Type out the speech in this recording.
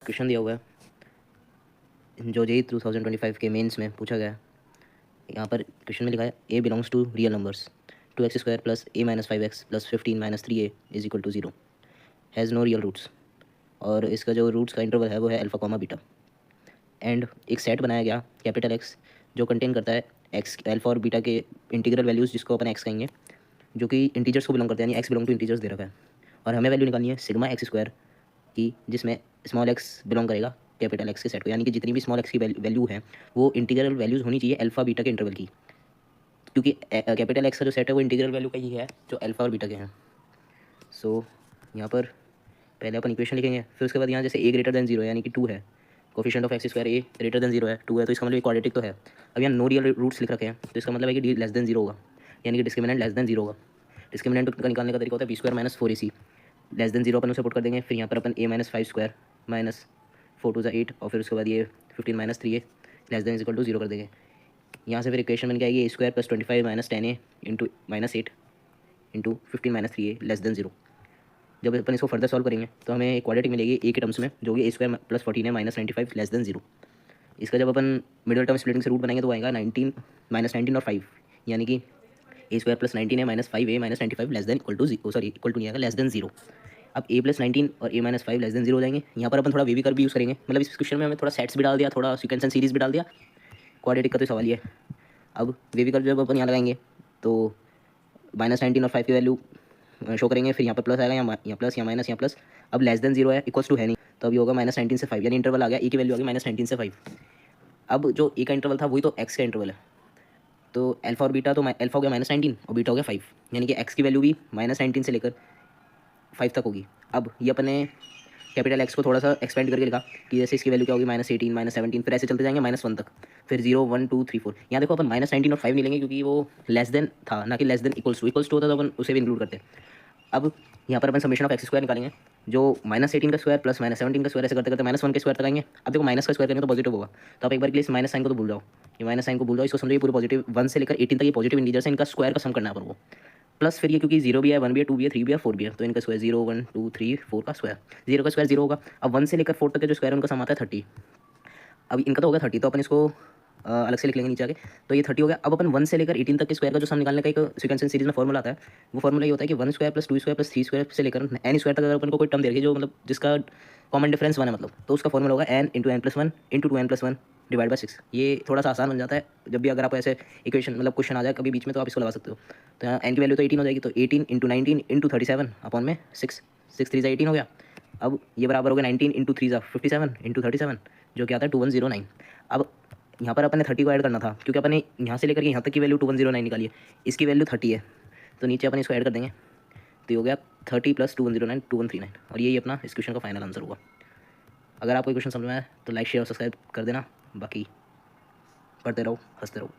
Question दिया हुआ है जो जेई 2025 के मेंस में पूछा गया है। यहाँ पर क्वेश्चन में लिखा है a belongs to real numbers 2x² plus a minus 5x plus 15 minus 3a is equal to 0 has no real roots. और इसका जो रूट्स का इंटरवल है वो है अल्फा कॉमा बीटा। एंड एक सेट बनाया गया कैपिटल एक्स जो कंटेन करता है एक्स अल्फा और बीटा के इंटीग्रल वैल्यूज़ जिसको अपन एक्स कहेंगे, जो कि इंटीजर्स को बिलोंग करते हैं, यानी एक्स बिलोंग टू इंटीजर्स दे रखा है। और हमें वैल्यू निकालनी है सिग्मा एक्स स्क्वायर की, जिसमें स्मॉल एक्स बिलोंग करेगा कैपिटल एक्स के सेट को, यानी कि जितनी भी स्मॉल एक्स की वैल्यू है वो इंटीग्रल वैल्यूज़ होनी चाहिए अल्फा बीटा के इंटरवल की, क्योंकि कैपिटल एक्स का जो सेट है वो इंटीग्रल वैल्यू का ही है जो अल्फा और बीटा के हैं। सो यहाँ पर पहले अपन इक्वेशन लिखेंगे, फिर उसके बाद यहाँ जैसे ए ग्रेटर देन 0 यानी कि 2 है, coefficient of x square A greater than 0 है, 2 है, तो इसका मतलब क्वाड्रेटिक तो है। अब यहाँ नो रियल रूट्स लिख रखे हैं, तो इसका मतलब है कि डी लेस देन 0 होगा, यानी कि डिस्क्रिमिनेंट लेस देन 0 होगा। डिस्क्रिमिनेंट का निकालने का तरीका होता है b² minus 4ac, less than 0 अपन उसे पुट कर देंगे, फिर यहाँ पर अपन a माइनस 5² माइनस 4 2 8, और फिर उसके बाद ये 15 minus 3a less than equal to 0 कर देंगे। यहाँ से फिर इक्वेशन बन के आएगी a² plus 25 minus 10a into minus 8 into 15 minus 3a less then 0। जब अपन इसको फर्दर सॉल्व करेंगे तो हमें क्वाड्रेटिक मिलेगी ए के टर्म्स में, जो कि a² प्लस 14 है माइनस 95 लेस देन 0। इसका जब अपन मिडिल टर्म स्प्लिटिंग से रूट बनाएंगे तो आएगा 19 माइनस 19 और 5, यानी कि a² प्लस 19 है minus 5a minus 95 less than equal to equal to नहीं आएगा, लेस देन 0। अब a प्लस 19 और a माइनस 5 लेस देन 0 हो जाएंगे। यहाँ पर अपन थोड़ा वे भी कर भी यूज़ करेंगे, मतलब इस क्वेश्चन में हमें थोड़ा सेट्स भी डाल दिया, थोड़ा सीक्वेंस एंड सीरीज भी डाल दिया, क्वाड्रेटिक का तो सवाल ही है। अब वे भी कर जब अपन यहाँ लगाएंगे तो माइनस 19 और 5 की वैल्यू शो करेंगे, फिर यहाँ पर प्लस आएगा, यहाँ प्लस, यहाँ माइनस, यहाँ प्लस। अब लेस देन 0 है, इक्वल्स टू है नहीं, तो अभी होगा माइनस 19 से 5, यानी इंटरवल आ गया, ए की वैल्यू आ गई माइनस 19 से 5। अब जो ए का इंटरवल था वही तो एक्स का इंटरवल है, तो अल्फा और बीटा, तो अल्फा हो गया माइनस 19 और बीटा हो गया 5, यानी कि एक्स की वैल्यू भी माइनस 19 से लेकर 5 तक होगी। अब ये अपने कैपिटल एक्स को थोड़ा सा एक्सपेंड करके लिखा कि जैसे इसकी वैल्यू क्या होगी माइनस 18 माइनस 17, फिर ऐसे चलते जाएंगे माइनस 1 तक, फिर 0 1 2 3 4। यहाँ देखो अपन माइनस 19 और 5 नहीं लेंगे क्योंकि वो लेस देन था, ना कि लेस देन इक्वल्स टू होता तो अपन उसे भी इंक्लूड करते। अब यहाँ पर अपन समेशन ऑफ एक्स स्क्वायर निकालेंगे, जो माइनस 18 का स्क्वायर प्लस माइनस 17 का स्क्वायर ऐसे करते करते माइनस 1 के स्क्वायर तक आएंगे। अब देखो माइनस का स्क्वायर करेंगे तो पॉजिटिव होगा, तो आप एक बार के लिए इस माइनस साइन को तो भूल जाओ, ये माइनस साइन को भूल जाओ, इसको समझो ये पूरे पॉजिटिव 1 से लेकर 18 तक ये पॉजिटिव इंटीजर्स है, इनका स्क्वायर का सम करना है पर वो प्लस, फिर ये क्योंकि 0 भी है 1 भी है 2 भी है 3 भी है 4 भी है, तो इनका स्क्वायर 0 1 2 3 4 का स्क्वायर, 0 का स्क्वायर 0 होगा। अब 1 से लेकर 4 तक का जो स्क्वायर है उनका सम आता है 30। अब इनका तो होगा 30, तो अपन इसको अलग से लिख लेंगे नीचे आके, तो ये 30 हो गया। अब अपन 1 से लेकर 18 तक के स्क्वायर का जो सम निकालने का एक सीक्वेंस सीरीज में फॉर्मूला आता है, वो फॉर्मूला ये होता है कि 1² प्लस 2² प्लस 3² से लेकर n स्क्वायर तक अगर अपन को कोई टर्म दे रखी है जो मतलब जिसका कॉमन डिफरेंस 1 है, मतलब तो उसका फॉर्मूला होगा n into n+1 into 2n+1 divide by 6। ये थोड़ा सा आसान बन जाता है जब भी अगर आप ऐसे इक्वेशन मतलब क्वेश्चन आ जाए कभी बीच में, तो आप इसको लगा सकते हो। तो यहाँ n की वैल्यू तो 18 हो जाएगी, तो 18 इंटू 19 इंटू 37 अपॉन में 6, 6 3 18 हो गया। अब ये बराबर हो गया 19 इंटू 3 57 इंटू 37, जो क्या आता है 2109। अब यहाँ पर अपन ने 30 को ऐड करना था, क्योंकि अपन ने यहाँ से लेकर के यहाँ तक की वैल्यू 2109 निकाली है, इसकी वैल्यू 30 है, तो नीचे अपन इसको ऐड कर देंगे, तो ये हो गया 30 प्लस 2109 2139, और यही अपना इस क्वेश्चन का फाइनल आंसर हुआ। अगर आपको क्वेश्चन समझ में आया तो लाइक शेयर और सब्सक्राइब कर देना, बाकी पढ़ते रहो हंसते रहो।